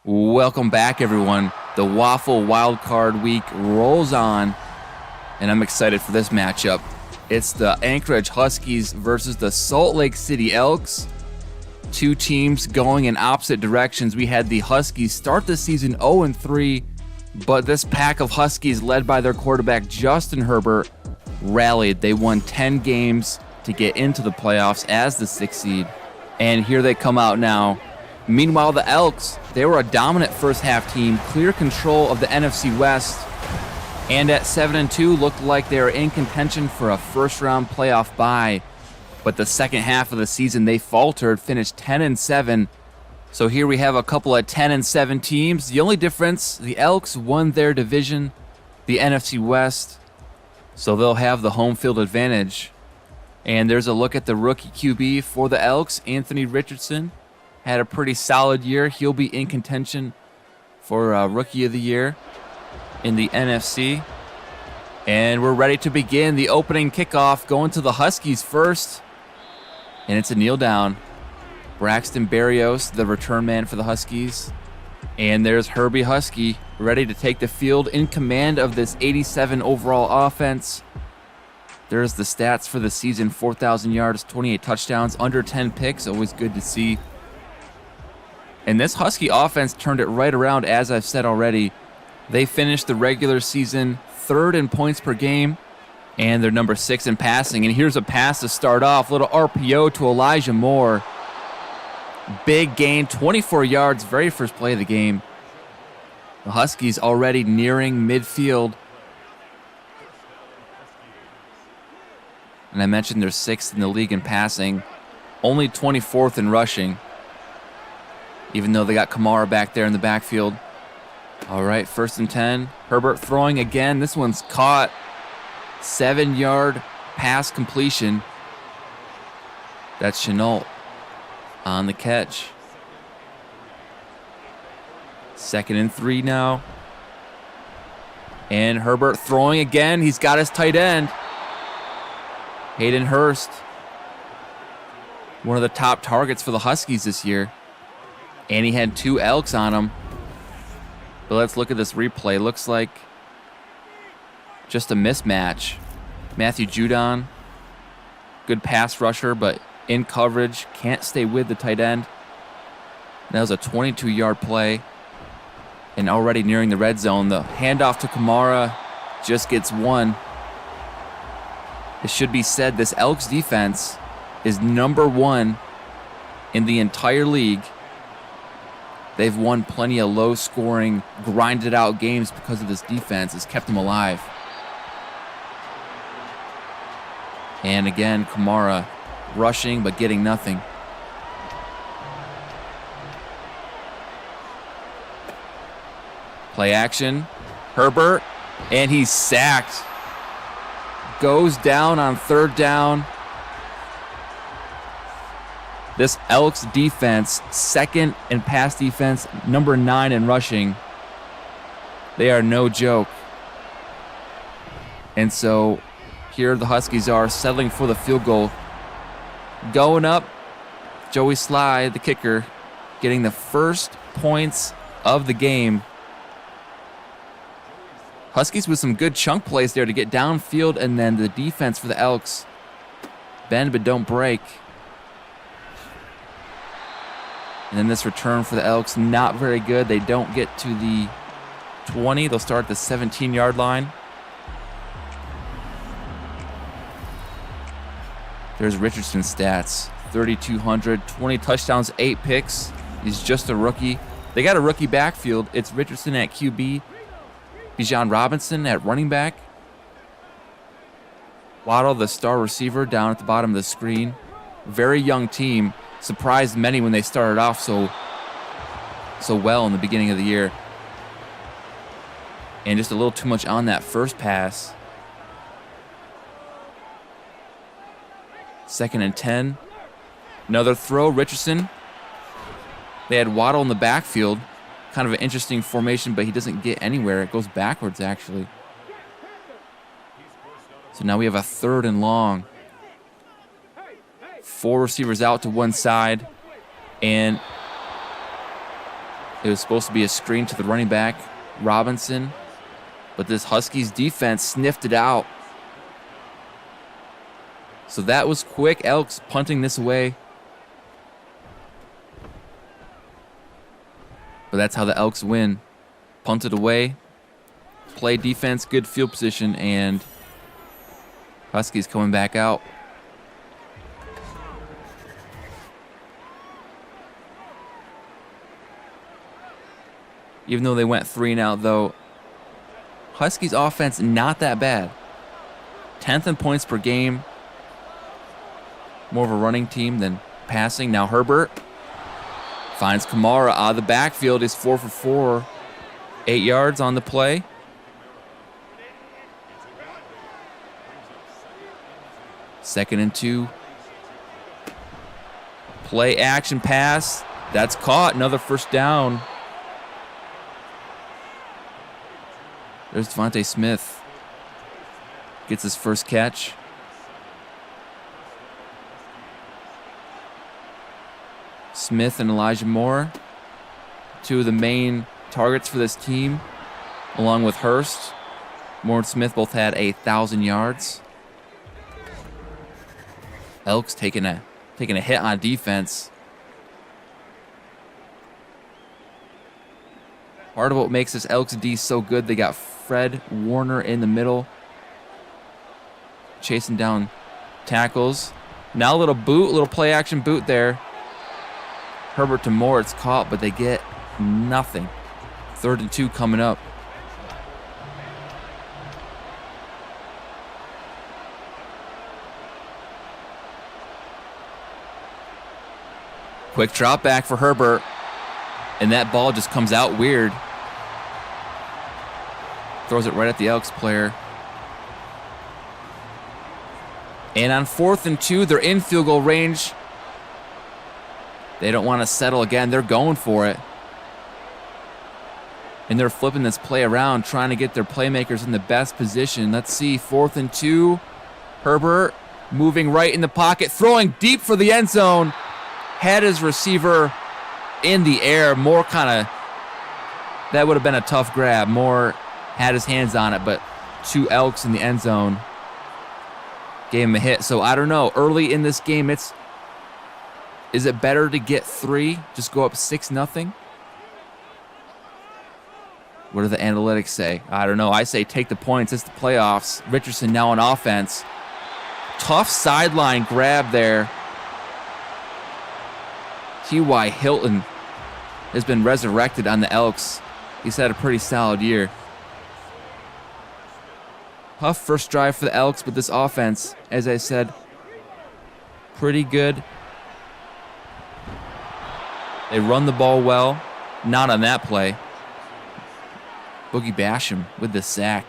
Welcome back, everyone. The WAFL wildcard week rolls on, and I'm excited for this matchup. It's the Anchorage Huskies versus the Salt Lake City Elks. Two teams going in opposite directions. We had the Huskies start the season 0-3, but this pack of Huskies, led by their quarterback Justin Herbert, rallied. They won 10 games to get into the playoffs as the 6th seed, and here they come out now. Meanwhile, the Elks, they were a dominant first half team, clear control of the NFC West, and at 7-2 looked like they were in contention for a first round playoff bye. But the second half of the season, they faltered, finished 10-7. So here we have a couple of 10-7 teams. The only difference, the Elks won their division, the NFC West, so they'll have the home field advantage. And there's a look at the rookie QB for the Elks, Anthony Richardson. Had a pretty solid year. He'll be in contention for Rookie of the Year in the NFC. And we're ready to begin the opening kickoff, going to the Huskies first. And it's a kneel down. Braxton Berrios, the return man for the Huskies. And there's Herbie Husky, ready to take the field, in command of this 87 overall offense. There's the stats for the season: 4,000 yards, 28 touchdowns, under 10 picks. Always good to see. And this Husky offense turned it right around, as I've said already. They finished the regular season 3rd in points per game, and they're number 6 in passing. And here's a pass to start off. Little RPO to Elijah Moore. Big gain, 24 yards, very first play of the game. The Huskies already nearing midfield. And I mentioned they're 6th in the league in passing, only 24th in rushing, even though they got Kamara back there in the backfield. All right, 1st and 10. Herbert throwing again. This one's caught. 7-yard pass completion. That's Chenault on the catch. 2nd and 3 now. And Herbert throwing again. He's got his tight end, Hayden Hurst, one of the top targets for the Huskies this year. And he had 2 Elks on him. But let's look at this replay. Looks like just a mismatch. Matthew Judon, good pass rusher, but in coverage, can't stay with the tight end. That was a 22-yard play. And already nearing the red zone, the handoff to Kamara just gets 1. It should be said, this Elks defense is number 1 in the entire league. They've won plenty of low-scoring, grinded-out games because of this defense. It's kept them alive. And again, Kamara rushing but getting nothing. Play action. Herbert, and he's sacked. Goes down on 3rd down. This Elks defense, 2nd in pass defense, number 9 in rushing. They are no joke. And so here the Huskies are settling for the field goal. Going up, Joey Sly, the kicker, getting the first points of the game. Huskies with some good chunk plays there to get downfield, and then the defense for the Elks. Bend but don't break. And then this return for the Elks, not very good. They don't get to the 20. They'll start at the 17-yard line. There's Richardson's stats. 3,200, 20 touchdowns, 8 picks. He's just a rookie. They got a rookie backfield. It's Richardson at QB, Bijan Robinson at running back, Waddle, the star receiver, down at the bottom of the screen. Very young team. Surprised many when they started off so well in the beginning of the year. And just a little too much on that first pass. 2nd and 10. Another throw, Richardson. They had Waddle in the backfield. Kind of an interesting formation, but he doesn't get anywhere. It goes backwards, actually. So now we have a 3rd and long. 4 receivers out to one side. And It was supposed to be a screen to the running back, Robinson, but this Huskies defense sniffed it out. So that was quick. Elks punting this away. But that's how the Elks win. Punted away, play defense, good field position, and Huskies coming back out. Even though they went 3 and out, though, Huskies offense not that bad. 10th in points per game. More of a running team than passing. Now Herbert finds Kamara out of the backfield. He's 4 for 4. 8 yards on the play. Second and 2. Play action pass. That's caught. Another first down. There's Devontae Smith. Gets his first catch. Smith and Elijah Moore, 2 of the main targets for this team, along with Hurst. Moore and Smith both had 1,000 yards. Elks taking a hit on defense. Part of what makes this Elks D so good, they got Fred Warner in the middle, chasing down tackles. Now a little boot, little play action boot there. Herbert to Moore, it's caught, but they get nothing. 3rd and 2 coming up. Quick drop back for Herbert, and that ball just comes out weird. Throws it right at the Elks player. And on 4th and 2, they're in field goal range. They don't want to settle again. They're going for it. And they're flipping this play around, trying to get their playmakers in the best position. Let's see, 4th and 2. Herbert moving right in the pocket, throwing deep for the end zone. Had his receiver in the air. Moore that would have been a tough grab. Moore had his hands on it, but 2 Elks in the end zone gave him a hit. So I don't know. Early in this game, is it better to get 3, just go up 6-0? What do the analytics say? I don't know. I say take the points. It's the playoffs. Richardson now on offense. Tough sideline grab there. T.Y. Hilton has been resurrected on the Elks. He's had a pretty solid year. Tough first drive for the Elks, but this offense, as I said, pretty good. They run the ball well. Not on that play. Boogie Basham with the sack.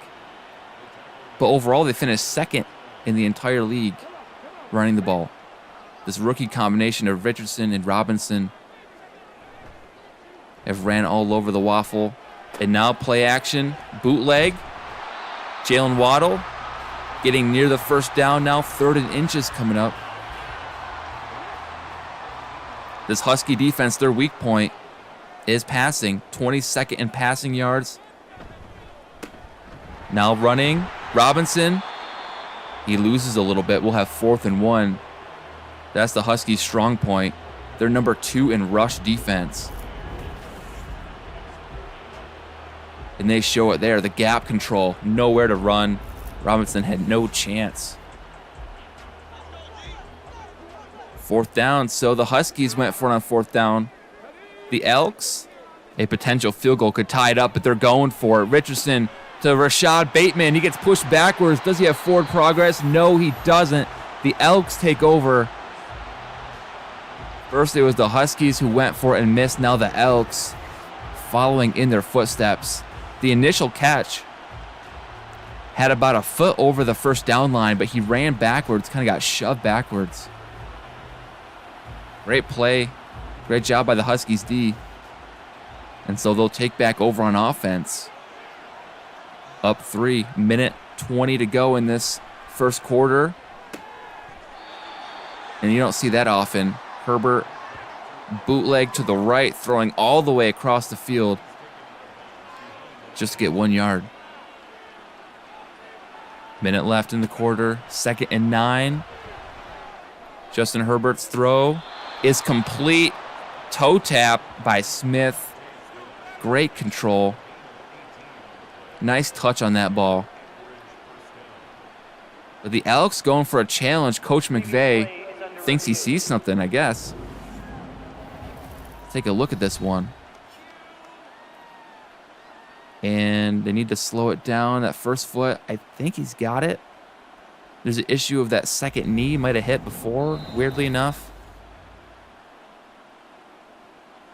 But overall, they finished 2nd in the entire league running the ball. This rookie combination of Richardson and Robinson have ran all over the WAFL. And now play action, bootleg. Jalen Waddle getting near the first down now. 3rd and inches coming up. This Husky defense, their weak point is passing. 22nd in passing yards. Now running, Robinson. He loses a little bit. We'll have 4th and 1. That's the Huskies' strong point. They're number 2 in rush defense. And they show it there. The gap control, nowhere to run. Robinson had no chance. 4th down, so the Huskies went for it on 4th down. The Elks, a potential field goal could tie it up, but they're going for it. Richardson to Rashad Bateman. He gets pushed backwards. Does he have forward progress? No, he doesn't. The Elks take over. First, it was the Huskies who went for it and missed. Now the Elks following in their footsteps. The initial catch had about a foot over the first down line, but he ran backwards, kind of got shoved backwards. Great play. Great job by the Huskies D. And so they'll take back over on offense. Up 3, minute 20 to go in this first quarter. And you don't see that often. Herbert bootleg to the right, throwing all the way across the field just to get 1 yard. Minute left in the quarter, 2nd and 9. Justin Herbert's throw is complete. Toe tap by Smith. Great control. Nice touch on that ball. But the Elks going for a challenge. Coach McVay thinks he sees something, I guess. Take a look at this one. And they need to slow it down. That first foot, I think he's got it. There's an issue of that second knee might have hit before, weirdly enough.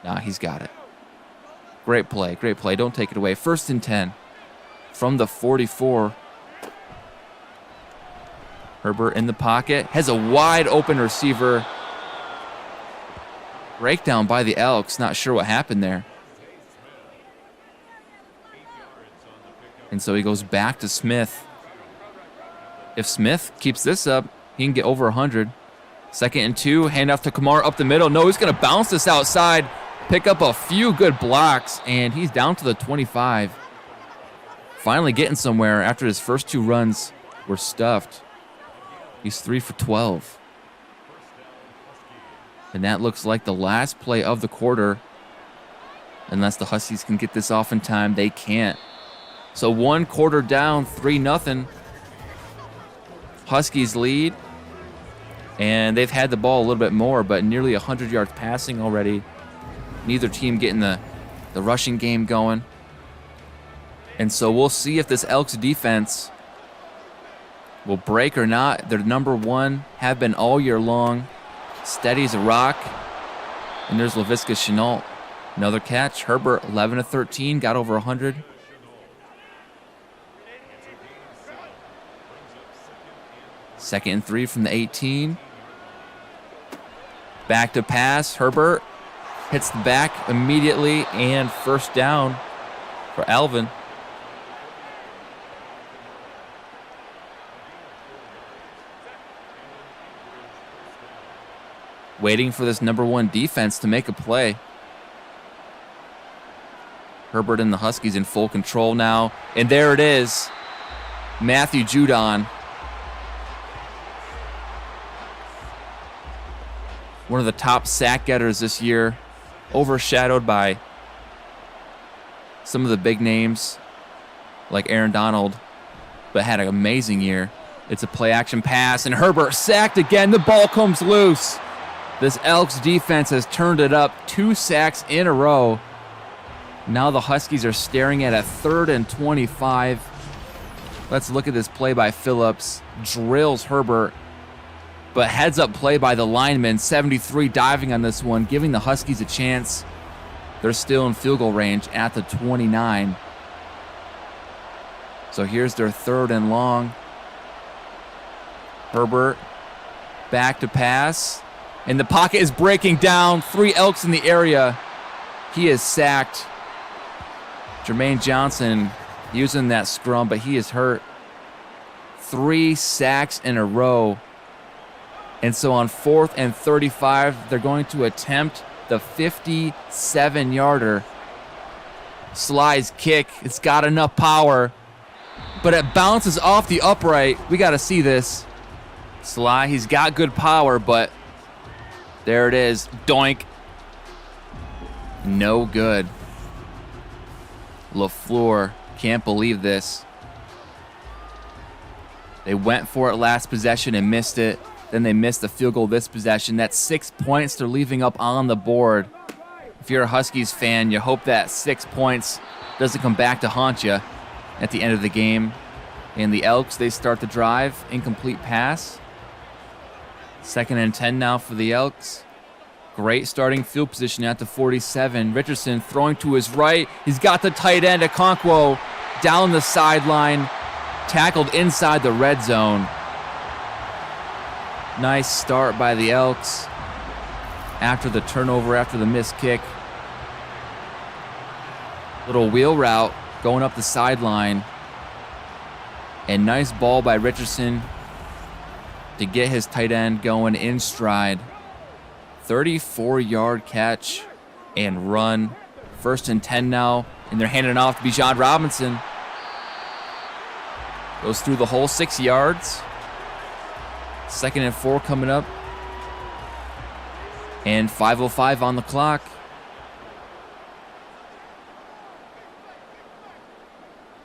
Nah, he's got it. Great play, great play. Don't take it away. 1st and 10 from the 44. Herbert in the pocket. Has a wide open receiver. Breakdown by the Elks. Not sure what happened there. And so he goes back to Smith. If Smith keeps this up, he can get over 100. 2nd and 2. Handoff to Kamar up the middle. No, he's going to bounce this outside. Pick up a few good blocks. And he's down to the 25. Finally getting somewhere after his first 2 runs were stuffed. He's 3 for 12. And that looks like the last play of the quarter. Unless the Huskies can get this off in time, they can't. So 1 quarter down, 3-0. Huskies lead. And they've had the ball a little bit more, but nearly 100 yards passing already. Neither team getting the rushing game going. And so we'll see if this Elks defense will break or not. They're number 1, have been all year long. Steady as a rock. And there's Laviska Shenault. Another catch. Herbert, 11 of 13, got over 100. Second and 3 from the 18. Back to pass. Herbert hits the back immediately, and first down for Alvin. Waiting for this number 1 defense to make a play. Herbert and the Huskies in full control now. And there it is. Matthew Judon. One of the top sack getters this year. Overshadowed by some of the big names like Aaron Donald, but had an amazing year. It's a play action pass, and Herbert sacked again. The ball comes loose. This Elks defense has turned it up. 2 sacks in a row. Now the Huskies are staring at a 3rd and 25. Let's look at this play by Phillips. Drills Herbert, but heads up play by the lineman. 73 diving on this one, giving the Huskies a chance. They're still in field goal range at the 29. So here's their 3rd and long. Herbert back to pass. And the pocket is breaking down. 3 Elks in the area. He is sacked. Jermaine Johnson using that scrum, but he is hurt. 3 sacks in a row. And so on 4th and 35, they're going to attempt the 57-yarder. Sly's kick. It's got enough power, but it bounces off the upright. We got to see this. Sly, he's got good power, but there it is. Doink. No good. LaFleur can't believe this. They went for it last possession and missed it. Then they missed the field goal this possession. That's 6 points they're leaving up on the board. If you're a Huskies fan, you hope that 6 points doesn't come back to haunt you at the end of the game. And the Elks, they start the drive. Incomplete pass. 2nd and 10 now for the Elks. Great starting field position at the 47. Richardson throwing to his right. He's got the tight end, Okonkwo, down the sideline. Tackled inside the red zone. Nice start by the Elks after the turnover, after the missed kick. Little wheel route going up the sideline. And nice ball by Richardson to get his tight end going in stride. 34-yard catch and run. 1st and 10 now, and they're handing it off to Bijan Robinson. Goes through the whole 6 yards. 2nd and 4 coming up. And 5:05 on the clock.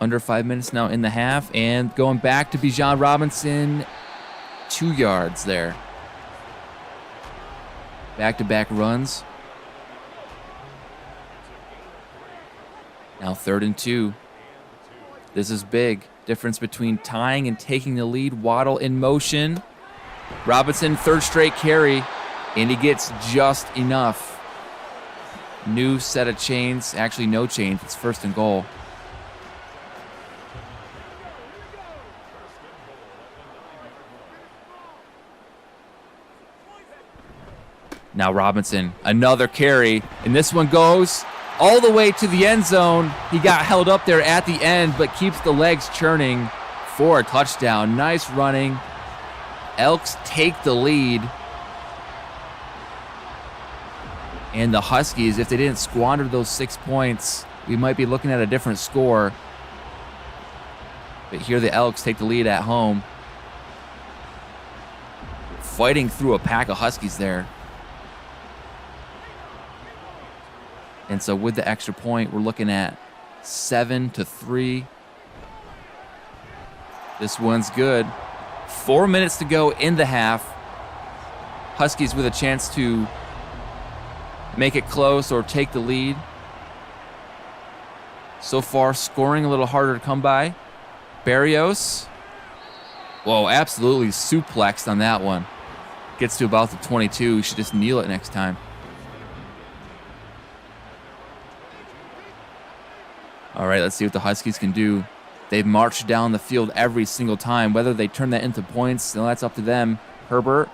Under 5 minutes now in the half, and going back to Bijan Robinson. 2 yards there. Back-to-back runs. Now 3rd and 2. This is big. Difference between tying and taking the lead. Waddle in motion. Robinson, 3rd straight carry, and he gets just enough. New set of chains. Actually, no chains. It's 1st and goal. Now Robinson, another carry, and this one goes all the way to the end zone. He got held up there at the end, but keeps the legs churning for a touchdown. Nice running. Elks take the lead. And the Huskies, if they didn't squander those 6 points, we might be looking at a different score. But here the Elks take the lead at home. Fighting through a pack of Huskies there. And so with the extra point, we're looking at 7-3. This one's good. 4 minutes to go in the half. Huskies with a chance to make it close or take the lead. So far, scoring a little harder to come by. Barrios. Whoa, absolutely suplexed on that one. Gets to about the 22. Should just kneel it next time. All right, let's see what the Huskies can do. They've marched down the field every single time. Whether they turn that into points, that's up to them. Herbert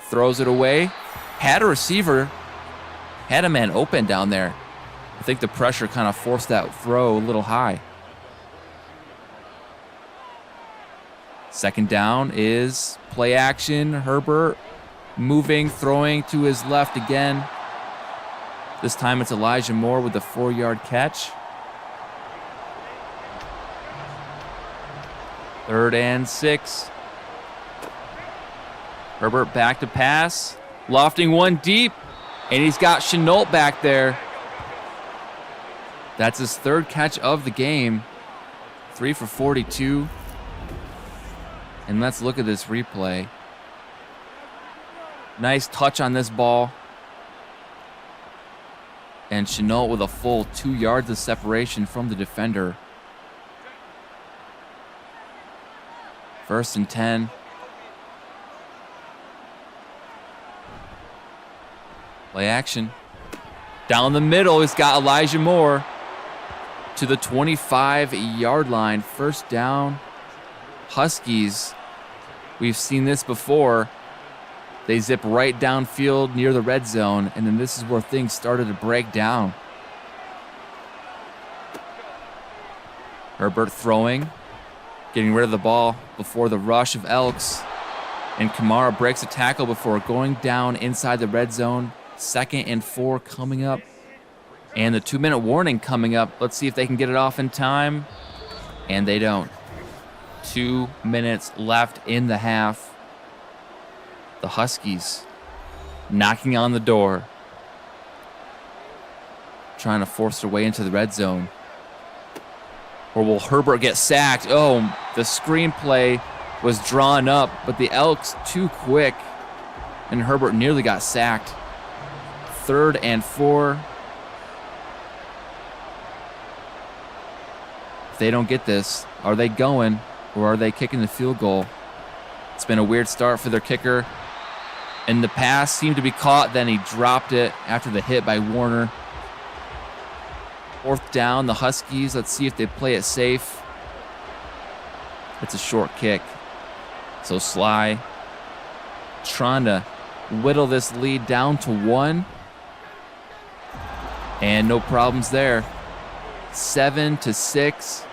throws it away. Had a receiver. Had a man open down there. I think the pressure kind of forced that throw a little high. 2nd down is play action. Herbert moving, throwing to his left again. This time it's Elijah Moore with the 4-yard catch. 3rd and 6. Herbert back to pass. Lofting one deep. And he's got Chenault back there. That's his 3rd catch of the game. 3 for 42. And let's look at this replay. Nice touch on this ball. And Chenault with a full 2 yards of separation from the defender. 1st and 10. Play action. Down the middle, he's got Elijah Moore to the 25-yard line. 1st down. Huskies. We've seen this before. They zip right downfield near the red zone, and then this is where things started to break down. Herbert throwing. Getting rid of the ball before the rush of Elks. And Kamara breaks a tackle before going down inside the red zone. 2nd and 4 coming up. And the 2-minute warning coming up. Let's see if they can get it off in time. And they don't. 2 minutes left in the half. The Huskies knocking on the door. Trying to force their way into the red zone. Or will Herbert get sacked? Oh, the screenplay was drawn up, but the Elks too quick, and Herbert nearly got sacked. 3rd and 4. If they don't get this, are they going, or are they kicking the field goal? It's been a weird start for their kicker. And the pass seemed to be caught, then he dropped it after the hit by Warner. 4th down, the Huskies. Let's see if they play it safe. It's a short kick. So Sly trying to whittle this lead down to 1. And no problems there. 7-6.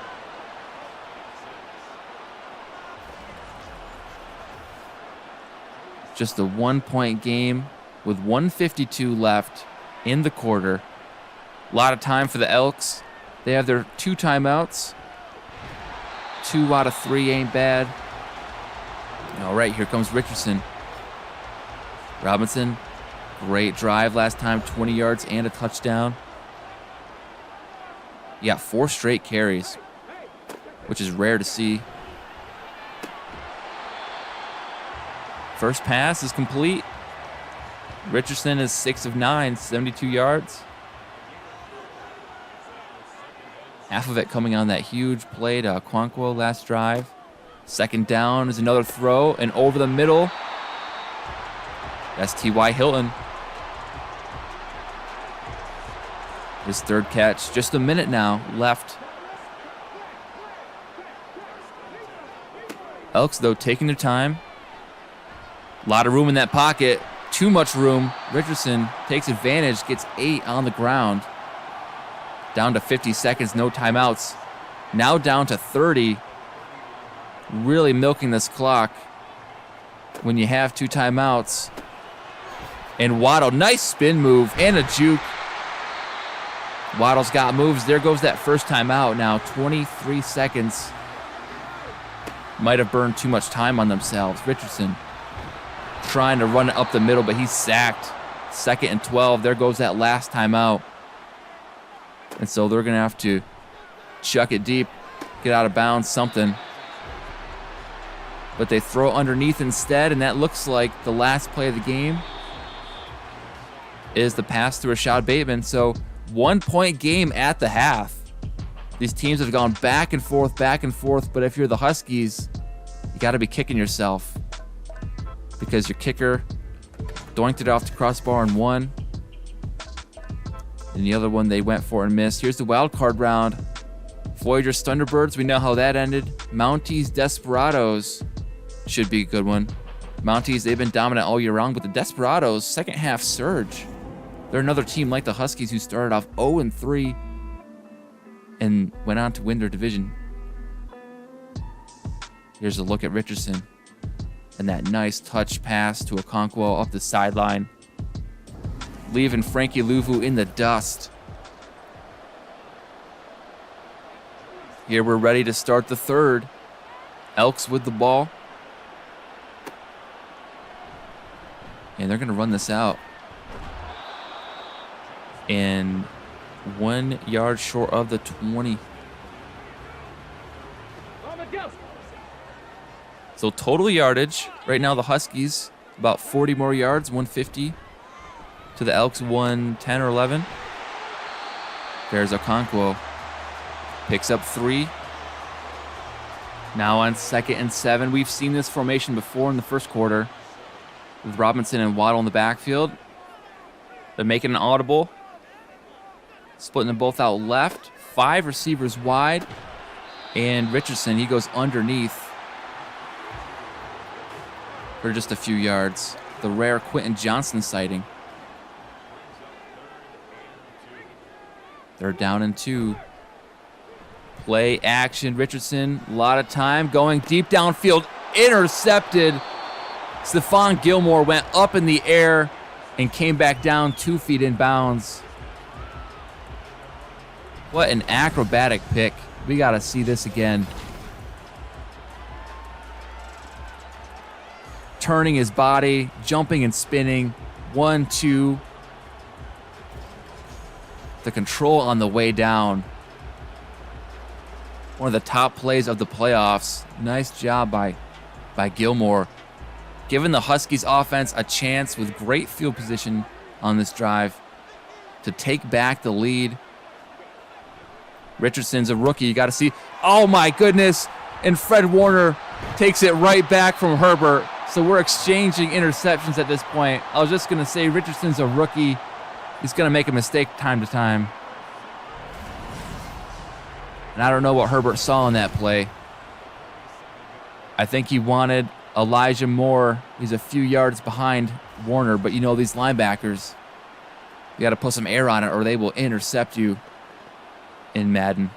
Just a 1-point game with 1:52 left in the quarter. A lot of time for the Elks. They have their 2 timeouts. 2 out of 3 ain't bad. All right, here comes Richardson. Robinson, great drive last time, 20 yards and a touchdown. Yeah, 4 straight carries, which is rare to see. First pass is complete. Richardson is 6 of 9, 72 yards. Half of it coming on that huge play to Okonkwo last drive. Second down is another throw, and over the middle, that's T.Y. Hilton. His 3rd catch, just a minute now left. Elks, though, taking their time. A lot of room in that pocket. Too much room. Richardson takes advantage, gets 8 on the ground. Down to 50 seconds, no timeouts. Now down to 30. Really milking this clock when you have 2 timeouts. And Waddle, nice spin move and a juke. Waddle's got moves. There goes that first timeout now. 23 seconds. Might have burned too much time on themselves. Richardson trying to run it up the middle, but he's sacked. 2nd and 12. There goes that last timeout. And so they're going to have to chuck it deep, get out of bounds, something. But they throw underneath instead, and that looks like the last play of the game is the pass to Rashad Bateman. So 1-point game at the half. These teams have gone back and forth, but if you're the Huskies, you got to be kicking yourself because your kicker doinked it off the crossbar and won. And the other one they went for and missed. Here's the wild card round. Voyagers Thunderbirds, we know how that ended. Mounties Desperados should be a good one. Mounties, they've been dominant all year round, but the Desperados, second half surge. They're another team like the Huskies who started off 0-3 and went on to win their division. Here's a look at Richardson and that nice touch pass to Okonkwo up the sideline, leaving Frankie Luvu in the dust. Here we're ready to start the third. Elks with the ball. And they're going to run this out. And 1 yard short of the 20. So total yardage, right now the Huskies, about 40 more yards, 150. To the Elks, 110 or 11. There's Okonkwo. Picks up 3. Now on 2nd and 7. We've seen this formation before in the first quarter with Robinson and Waddle in the backfield. They're making an audible. Splitting them both out left. 5 receivers wide. And Richardson, he goes underneath for just a few yards. The rare Quentin Johnson sighting. They're down in 2. Play action. Richardson, a lot of time going deep downfield. Intercepted. STEPHON GILMORE went up in the air and came back down 2 feet in bounds. What an acrobatic pick. We got to see this again. Turning his body, jumping and spinning. 1, 2. The control on the way down. One of the top plays of the playoffs. Nice job by GILMORE. Giving the Huskies offense a chance with great field position on this drive to take back the lead. Richardson's a rookie. You got to see. Oh, my goodness. And Fred Warner takes it right back from Herbert. So we're exchanging interceptions at this point. I was just going to say Richardson's a rookie. He's going to make a mistake time to time. And I don't know what Herbert saw in that play. I think he wanted Elijah Moore. He's a few yards behind Warner, but you know these linebackers, you got to put some air on it or they will intercept you in Madden.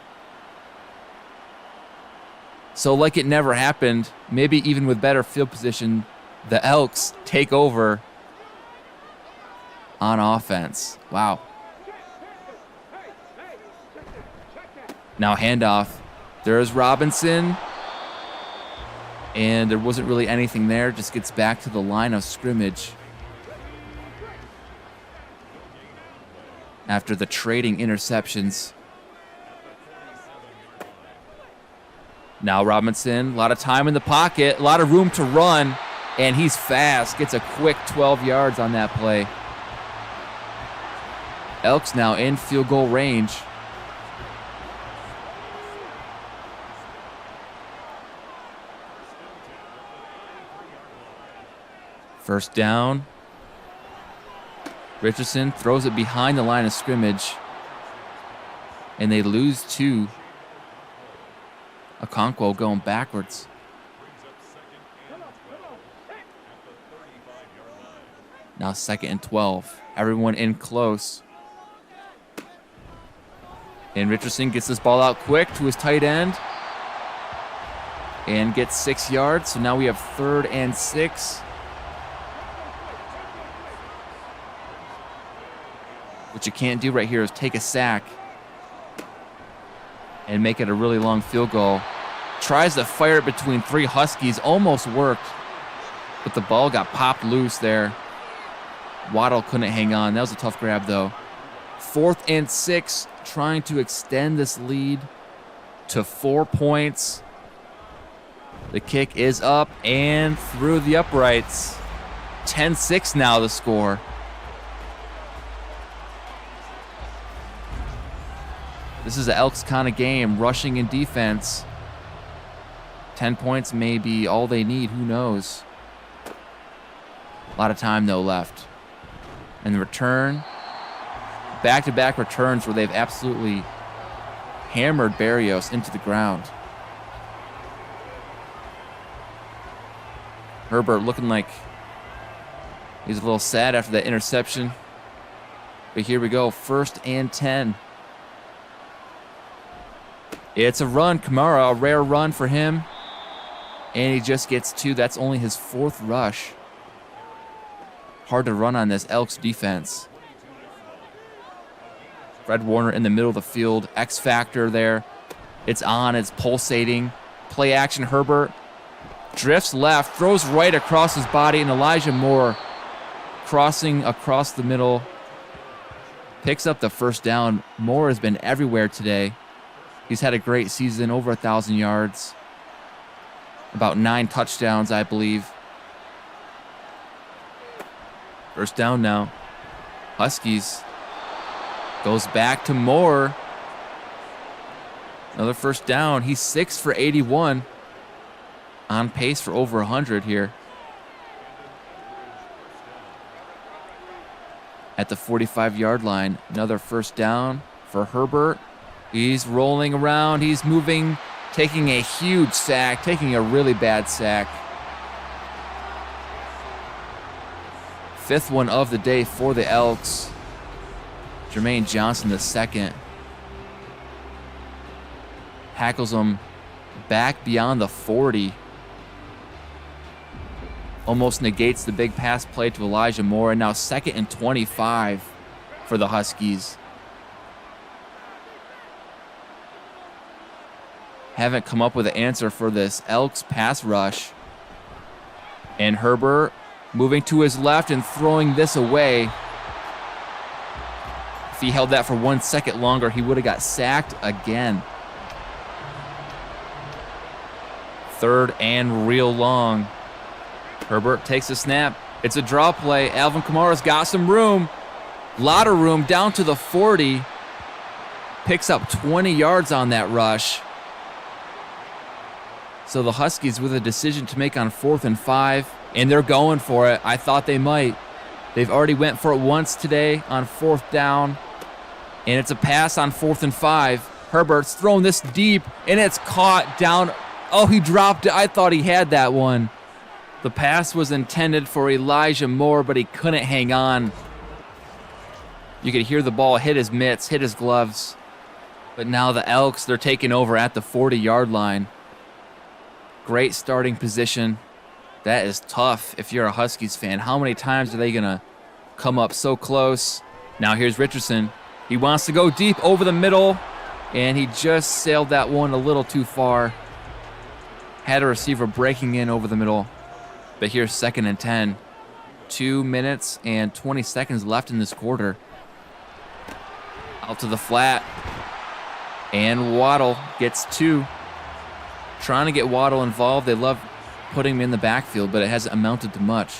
So like it never happened, maybe even with better field position, the Elks take over on offense. Wow. Now handoff. There's Robinson. And there wasn't really anything there. Just gets back to the line of scrimmage. After the trading interceptions. Now Robinson, a lot of time in the pocket, a lot of room to run, and he's fast. Gets a quick 12 yards on that play. Elks now in field goal range. First down. Richardson throws it behind the line of scrimmage. And they lose 2. Okonkwo going backwards. Now 2nd and 12. Everyone in close. And Richardson gets this ball out quick to his tight end. And gets 6 yards. So now we have 3rd and 6. What you can't do right here is take a sack and make it a really long field goal. Tries to fire it between 3 Huskies. Almost worked. But the ball got popped loose there. Waddle couldn't hang on. That was a tough grab, though. 4th and 6. Trying to extend this lead to 4 points. The kick is up and through the uprights. 10-6 now the score. This is the Elks kind of game, rushing in defense. 10 points may be all they need, who knows. A lot of time, though, left. And the return, back-to-back returns where they've absolutely hammered Barrios into the ground. Herbert looking like he's a little sad after that interception. But here we go, 1st and 10. It's a run, Kamara, a rare run for him. And he just gets 2. That's only his 4th rush. Hard to run on this Elks defense. Fred Warner in the middle of the field. X factor there. It's on, it's pulsating. Play action, Herbert. Drifts left, throws right across his body, and Elijah Moore crossing across the middle. Picks up the first down. Moore has been everywhere today. He's had a great season, over 1,000 yards. About 9 touchdowns, I believe. First down now. Huskies. Goes back to Moore. Another first down. He's 6 for 81. On pace for over 100 here. At the 45-yard line. Another first down for Herbert. He's rolling around. He's moving, taking a huge sack, taking a really bad sack. 5th one of the day for the Elks. Jermaine Johnson, the 2nd. Hackles him back beyond the 40. Almost negates the big pass play to Elijah Moore. And now 2nd and 25 for the Huskies. Haven't come up with an answer for this Elks pass rush. And Herbert moving to his left and throwing this away. If he held that for 1 second longer, he would have got sacked again. 3rd and real long. Herbert takes a snap. It's a draw play. Alvin Kamara's got some room. Lot of room down to the 40. Picks up 20 yards on that rush. So the Huskies with a decision to make on 4th and 5, and they're going for it. I thought they might. They've already went for it once today on 4th down, and it's a pass on 4th and 5. Herbert's thrown this deep, and it's caught down. Oh, he dropped it. I thought he had that one. The pass was intended for Elijah Moore, but he couldn't hang on. You could hear the ball hit his mitts, hit his gloves. But now the Elks, they're taking over at the 40-yard line. Great starting position. That is tough if you're a Huskies fan. How many times are they going to come up so close. Now here's Richardson. He wants to go deep over the middle, and he just sailed that one a little too far. Had a receiver breaking in over the middle. But here's 2nd and 10. 2 minutes and 20 seconds left in this quarter. Out to the flat. And Waddle gets 2. Trying to get Waddle involved. They love putting him in the backfield, but it hasn't amounted to much.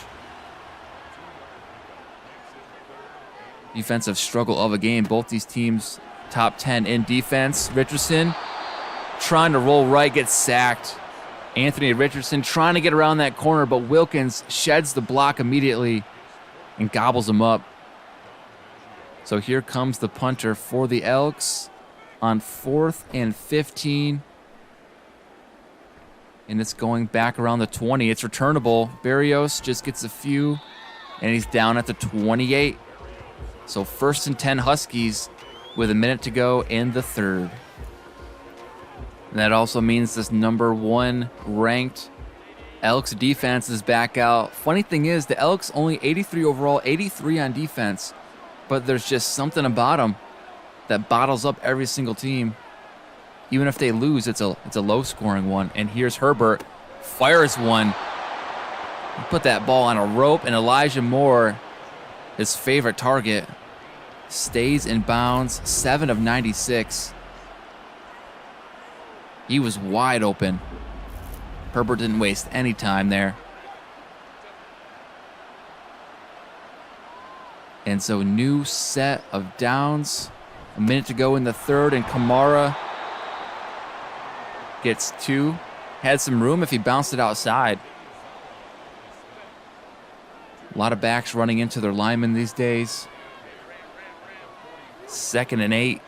Defensive struggle of a game. Both these teams top 10 in defense. Richardson trying to roll right, gets sacked. Anthony Richardson trying to get around that corner, but Wilkins sheds the block immediately and gobbles him up. So here comes the punter for the Elks on 4th and 15. And it's going back around the 20. It's returnable. Barrios just gets a few, and he's down at the 28. So 1st and 10 Huskies with a minute to go in the 3rd. And that also means this number 1 ranked Elks defense is back out. Funny thing is, the Elks only 83 overall, 83 on defense. But there's just something about them that bottles up every single team. Even if they lose, it's a low-scoring one. And here's Herbert, fires one. He put that ball on a rope, and Elijah Moore, his favorite target, stays in bounds, 7 of 96. He was wide open. Herbert didn't waste any time there. And so new set of downs. A minute to go in the 3rd, and Kamara gets 2. Had some room if he bounced it outside. A lot of backs running into their linemen these days. 2nd and 8.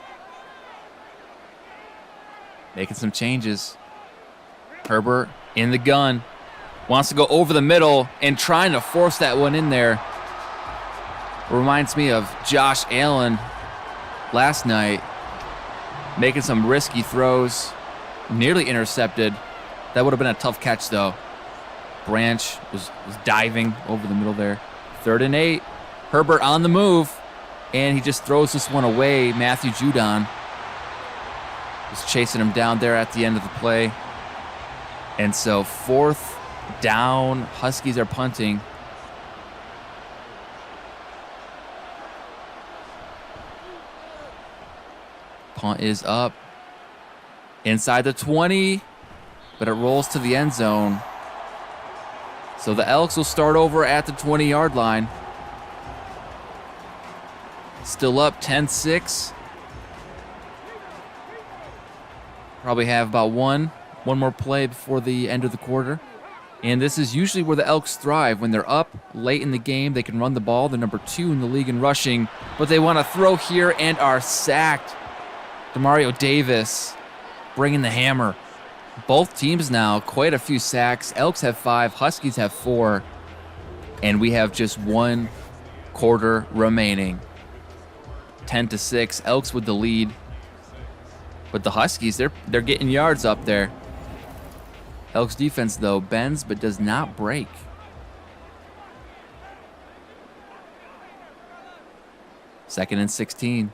Making some changes. Herbert in the gun. Wants to go over the middle and trying to force that one in there. Reminds me of Josh Allen last night. Making some risky throws. Nearly intercepted. That would have been a tough catch, though. Branch was diving over the middle there. 3rd and 8. Herbert on the move. And he just throws this one away. Matthew Judon was chasing him down there at the end of the play. And so 4th down. Huskies are punting. Punt is up. Inside the 20. But it rolls to the end zone. So the Elks will start over at the 20-yard line. Still up 10-6. Probably have about one more play before the end of the quarter. And this is usually where the Elks thrive. When they're up late in the game, they can run the ball. They're number 2 in the league in rushing. But they want to throw here and are sacked. Demario Davis bringing the hammer. Both teams now, quite a few sacks. Elks have 5, Huskies have 4. And we have just 1 quarter remaining. 10-6, Elks with the lead. But the Huskies, they're getting yards up there. Elks defense, though, bends but does not break. Second and 16.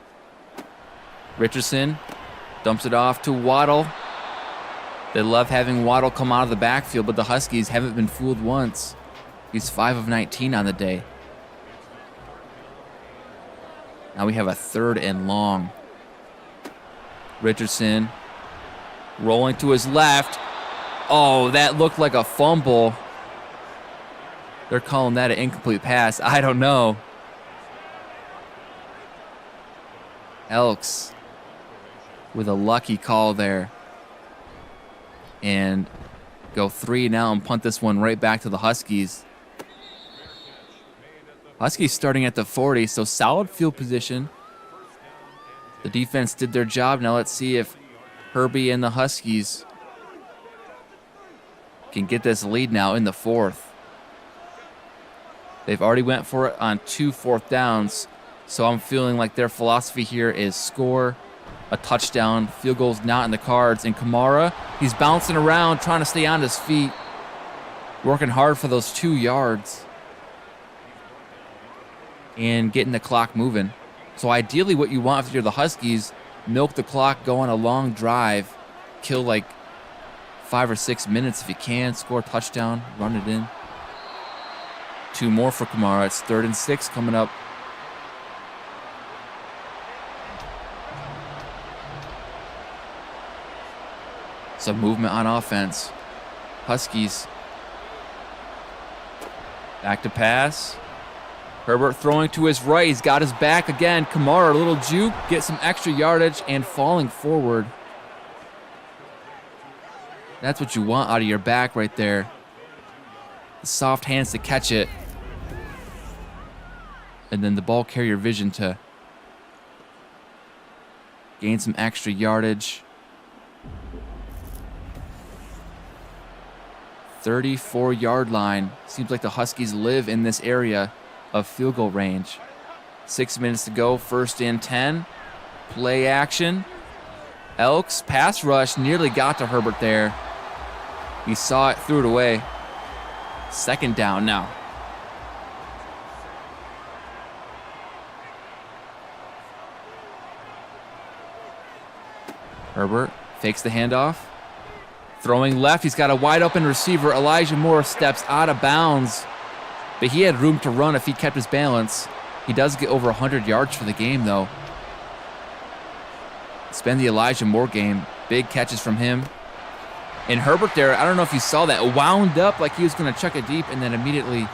Richardson dumps it off to Waddle. They love having Waddle come out of the backfield, but the Huskies haven't been fooled once. He's 5 of 19 on the day. Now we have a 3rd and long. Richardson rolling to his left. Oh, that looked like a fumble. They're calling that an incomplete pass. I don't know. Elks with a lucky call there. And go 3 now and punt this one right back to the Huskies. Huskies starting at the 40, so solid field position. The defense did their job. Now let's see if Herbie and the Huskies can get this lead now in the 4th. They've already went for it on 2 4th downs, so I'm feeling like their philosophy here is score a touchdown. Field goal's not in the cards. And Kamara, he's bouncing around, trying to stay on his feet, working hard for those 2 yards. and getting the clock moving. So ideally what you want if you're the Huskies, milk the clock, go on a long drive, kill like 5 or 6 minutes if you can, score a touchdown, run it in. 2 more for Kamara. It's 3rd and 6 coming up. Some movement on offense. Huskies. Back to pass. Herbert throwing to his right. He's got his back again. Kamara, a little juke, get some extra yardage and falling forward. That's what you want out of your back right there. The soft hands to catch it. And then the ball carrier vision to gain some extra yardage. 34-yard line. Seems like the Huskies live in this area of field goal range. 6 minutes to go, 1st and 10. Play action. Elks pass rush nearly got to Herbert there. He saw it, threw it away. 2nd down now. Herbert fakes the handoff. Throwing left, he's got a wide open receiver. Elijah Moore steps out of bounds, but he had room to run if he kept his balance. He does get over 100 yards for the game, though. It's been the Elijah Moore game. Big catches from him. And Herbert there, I don't know if you saw that, wound up like he was going to chuck it deep and then immediately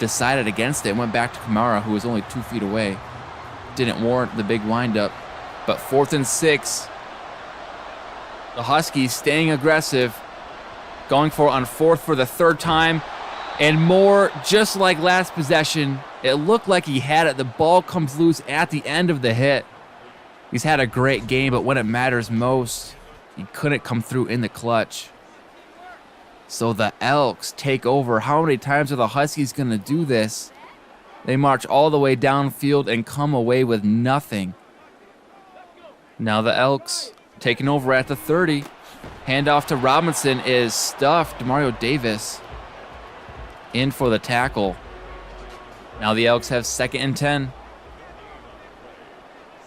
decided against it and went back to Kamara, who was only 2 feet away. Didn't warrant the big windup. But 4th and 6. The Huskies staying aggressive, going for it on 4th for the 3rd time. And Moore, just like last possession, it looked like he had it. The ball comes loose at the end of the hit. He's had a great game, but when it matters most, he couldn't come through in the clutch. So the Elks take over. How many times are the Huskies going to do this? They march all the way downfield and come away with nothing. Now the Elks taking over at the 30. Handoff to Robinson is stuffed. Mario Davis in for the tackle. Now the Elks have 2nd and 10.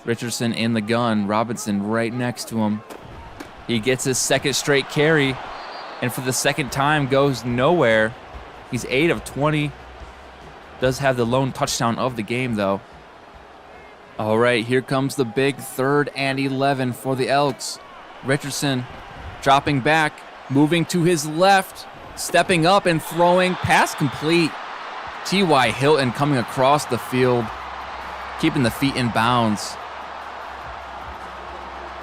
Richardson in the gun. Robinson right next to him. He gets his 2nd straight carry, and for the 2nd time goes nowhere. He's 8 of 20. Does have the lone touchdown of the game, though. All right, here comes the big 3rd and 11 for the Elks. Richardson dropping back, moving to his left, stepping up and throwing. Pass complete. T.Y. Hilton coming across the field, keeping the feet in bounds.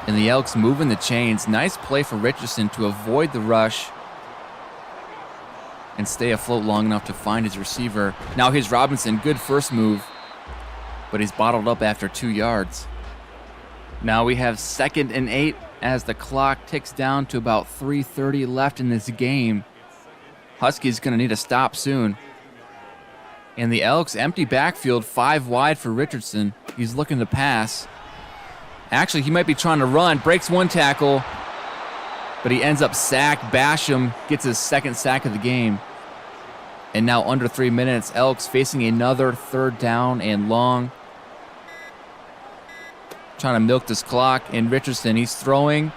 And the Elks moving the chains. Nice play for Richardson to avoid the rush and stay afloat long enough to find his receiver. Now here's Robinson. Good first move, but he's bottled up after 2 yards. Now we have 2nd and 8 as the clock ticks down to about 3:30 left in this game. Huskies going to need a stop soon. And the Elks empty backfield, 5 wide for Richardson. He's looking to pass. Actually, he might be trying to run. Breaks 1 tackle, but he ends up sacked. Basham gets his 2nd sack of the game. And now under 3 minutes, Elks facing another 3rd down and long. Trying to milk this clock. And Richardson, he's throwing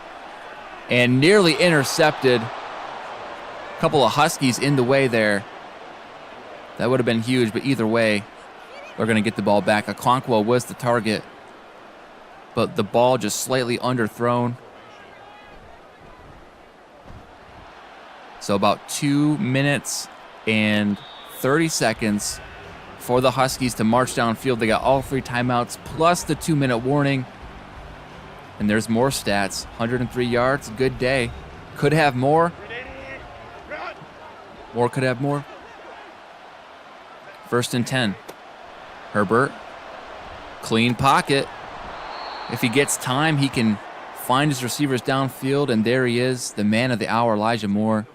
and nearly intercepted. A couple of Huskies in the way there. That would have been huge, but either way, they're going to get the ball back. Okonkwo was the target, but the ball just slightly underthrown. So about 2 minutes and 30 seconds for the Huskies to march downfield. They got all 3 timeouts plus the 2-minute warning. And there's more stats. 103 yards, good day. Could have more. More could have more. 1st and 10. Herbert, clean pocket. If he gets time, he can find his receivers downfield, and there he is, the man of the hour, Elijah Moore.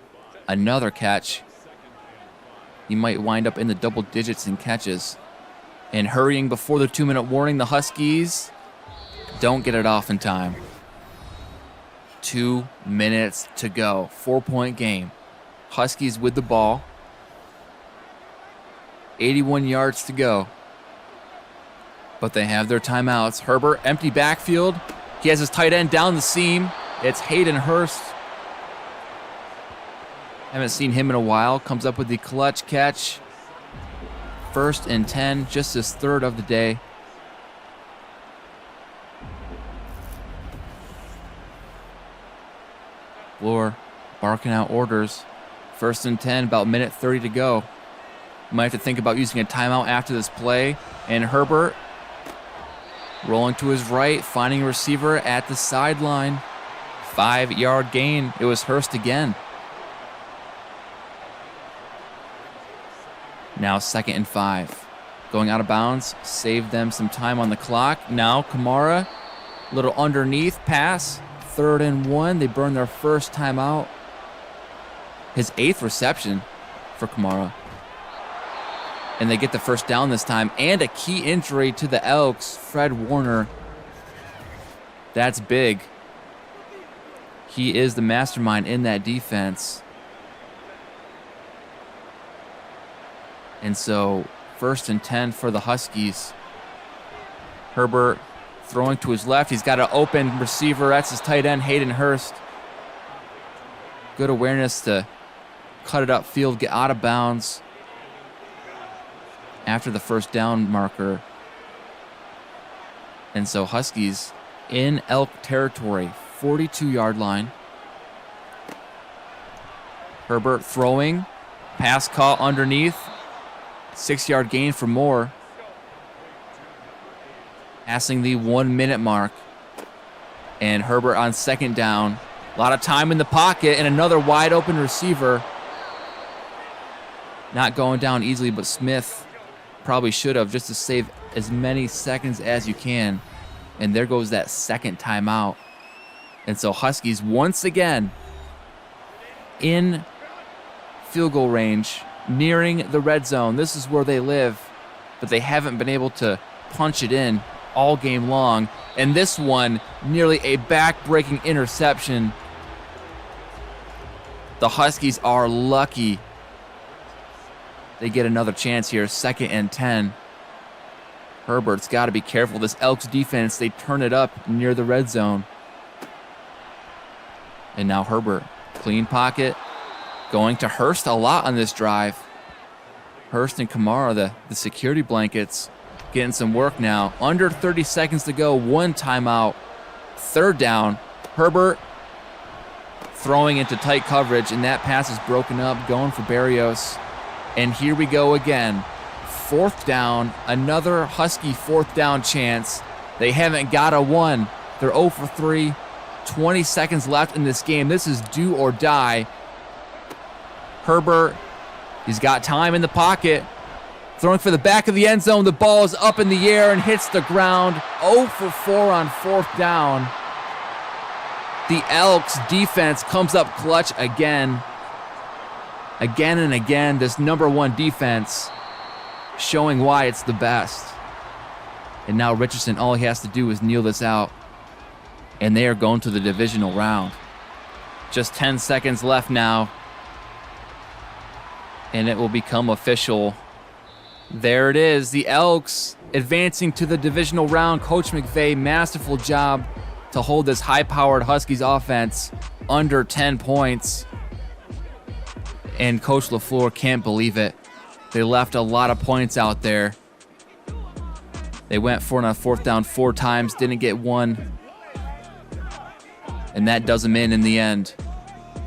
Another catch. He might wind up in the double digits in catches. And hurrying before the 2-minute warning, the Huskies don't get it off in time. 2 minutes to go. 4-point game. Huskies with the ball. 81 yards to go. But they have their timeouts. Herbert, empty backfield. He has his tight end down the seam. It's Hayden Hurst. Haven't seen him in a while. Comes up with the clutch catch. 1st and 10, just his 3rd of the day. Floor barking out orders. 1st and 10, about minute 30 to go. Might have to think about using a timeout after this play. And Herbert rolling to his right, finding a receiver at the sideline. 5-yard gain. It was Hurst again. Now 2nd and 5. Going out of bounds. Saved them some time on the clock. Now Kamara, little underneath pass. 3rd and 1. They burn their first timeout. His 8th reception for Kamara. And they get the first down this time. And a key injury to the Elks, Fred Warner. That's big. He is the mastermind in that defense. And so 1st and 10 for the Huskies. Herbert throwing to his left. He's got an open receiver. That's his tight end, Hayden Hurst. Good awareness to cut it upfield, get out of bounds after the first down marker. And so Huskies in Elk territory, 42-yard line. Herbert throwing. Pass caught underneath. 6-yard gain for Moore. Passing the 1-minute mark. And Herbert on 2nd down. A lot of time in the pocket and another wide open receiver. Not going down easily, but Smith probably should have, just to save as many seconds as you can. And there goes that 2nd timeout. And so Huskies once again in field goal range, nearing the red zone. This is where they live, but they haven't been able to punch it in all game long. And this one, nearly a back-breaking interception. The Huskies are lucky. They get another chance here, 2nd and 10. Herbert's got to be careful. This Elks defense, they turn it up near the red zone. And now Herbert, clean pocket, going to Hurst a lot on this drive. Hurst and Kamara, the security blankets, getting some work now. Under 30 seconds to go, 1 timeout. 3rd down. Herbert throwing into tight coverage, and that pass is broken up, going for Barrios. And here we go again. 4th down, another Husky 4th down chance. They haven't got a 1. They're 0 for 3. 20 seconds left in this game. This is do or die. Herbert, he's got time in the pocket. Throwing for the back of the end zone. The ball is up in the air and hits the ground. 0 for 4 on 4th down. The Elks defense comes up clutch again. Again and again, this #1 defense showing why it's the best. And now Richardson, all he has to do is kneel this out. And they are going to the divisional round. Just 10 seconds left now. And it will become official. There it is, the Elks advancing to the divisional round. Coach McVay, masterful job to hold this high-powered Huskies offense under 10 points. And Coach LaFleur can't believe it. They left a lot of points out there. They went for it on 4th down 4 times, didn't get 1. And that does them in the end.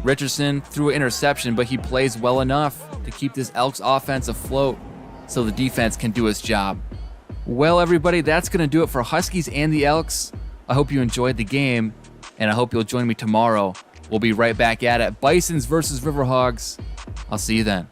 Richardson threw an interception, but he plays well enough to keep this Elks offense afloat so the defense can do its job. Well, everybody, that's going to do it for Huskies and the Elks. I hope you enjoyed the game, and I hope you'll join me tomorrow. We'll be right back at it. Bisons versus Riverhogs. I'll see you then.